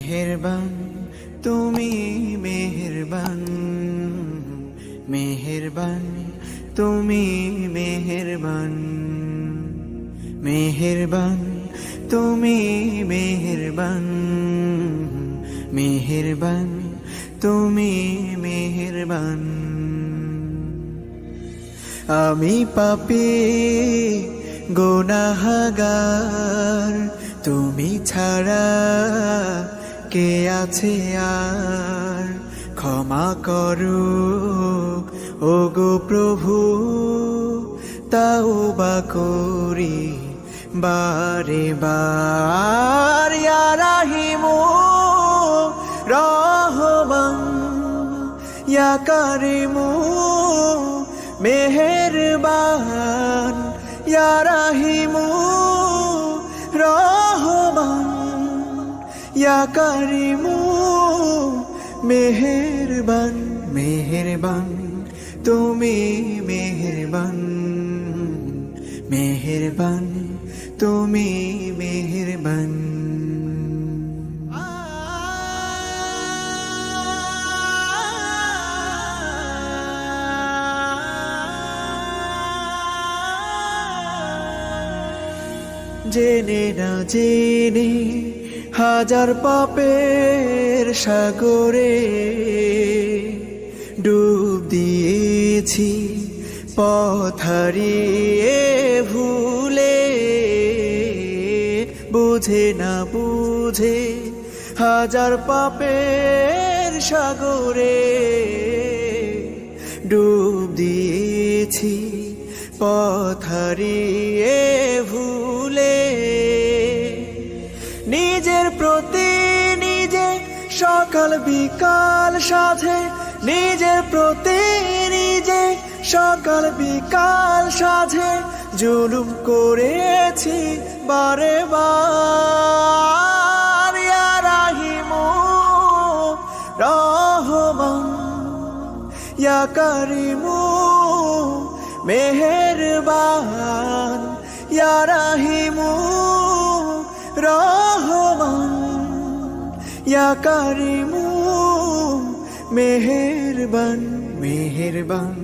মেহেরবান তুমি মেহেরবান, মেহেরবান তুমি মেহেরবান, মেহেরবান তুমি মেহেরবান, মেহেরবান তুমি মেহেরবান। আমি পাপী গুনাহগার, তুমি ছাড়া কে আছে আর? ক্ষমা করো ওগো প্রভু, তাওবা করি বারে বার। ইয়া রাহিমু রহমান, ইয়া কারিমু মেহেরবান, ইয়া রাহিমু রহমান, ইয়া কারিমু মেহেরবান। মেহেরবান তুমি মেহেরবান, মেহেরবান তুমি মেহেরবান। জেনে না জেনে হাজার পাপের সাগরে ডুব দিয়েছি, পথ হারিয়ে ভুলে। বুঝে না বুঝে হাজার পাপের সাগরে ডুব দিয়েছি, পথ হারিয়ে ভুলে। নিজের প্রতি নিজে সকাল বিকাল সাধে, নিজের প্রতি নিজে সকাল বিকাল সাধে জুলুম করেছি বারে বার। ইয়া রাহিমু রহমান, ইয়া কারিমু মেহেরবান, ইয়া রাহিমু রহমান, ইয়া কারিমু মেহেরবান। মেহেরবান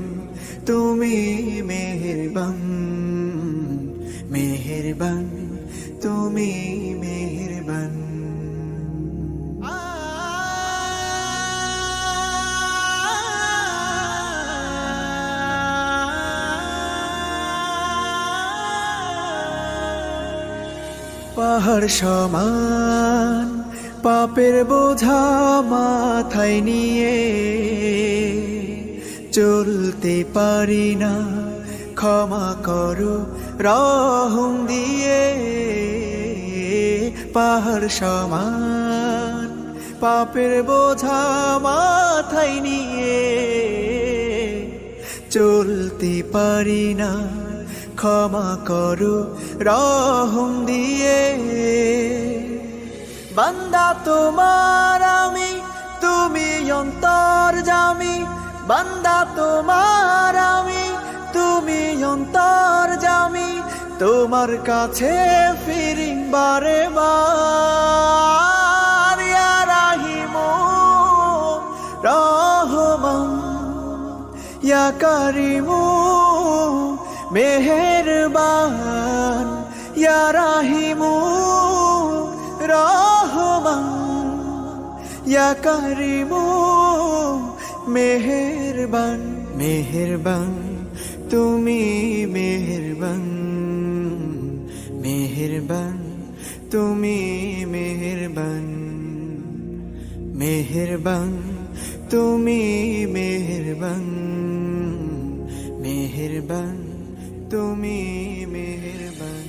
তুমি মেহেরবান, মেহেরবান তুমি মেহেরবান। পাহাড় সমান পাপের বোঝা মাথায় নিয়ে চলতে পারি না, ক্ষমা করো রহম দিয়ে। পাহাড় সমান পাপের বোঝা মাথায় নিয়ে চলতে পারি না, ক্ষমা করো রহম দিয়ে। বান্দা তোমার আমি, তুমি অন্তর্যামী। বান্দা তোমার আমি, তুমি অন্তর্যামী। তোমার কাছে ফিরি বারে বার। ইয়া রাহিমু রহমান, ইয়া কারিমু মেহেরবান, ইয়া রাহিমু রহমান, ইয়া কারিমু মেহেরবান। মেহেরবান তুমি মেহেরবান, মেহেরবান তুমি মেহেরবান, মেহেরবান তুমি মেহেরবান, মেহেরবান তুমি মেহেরবান।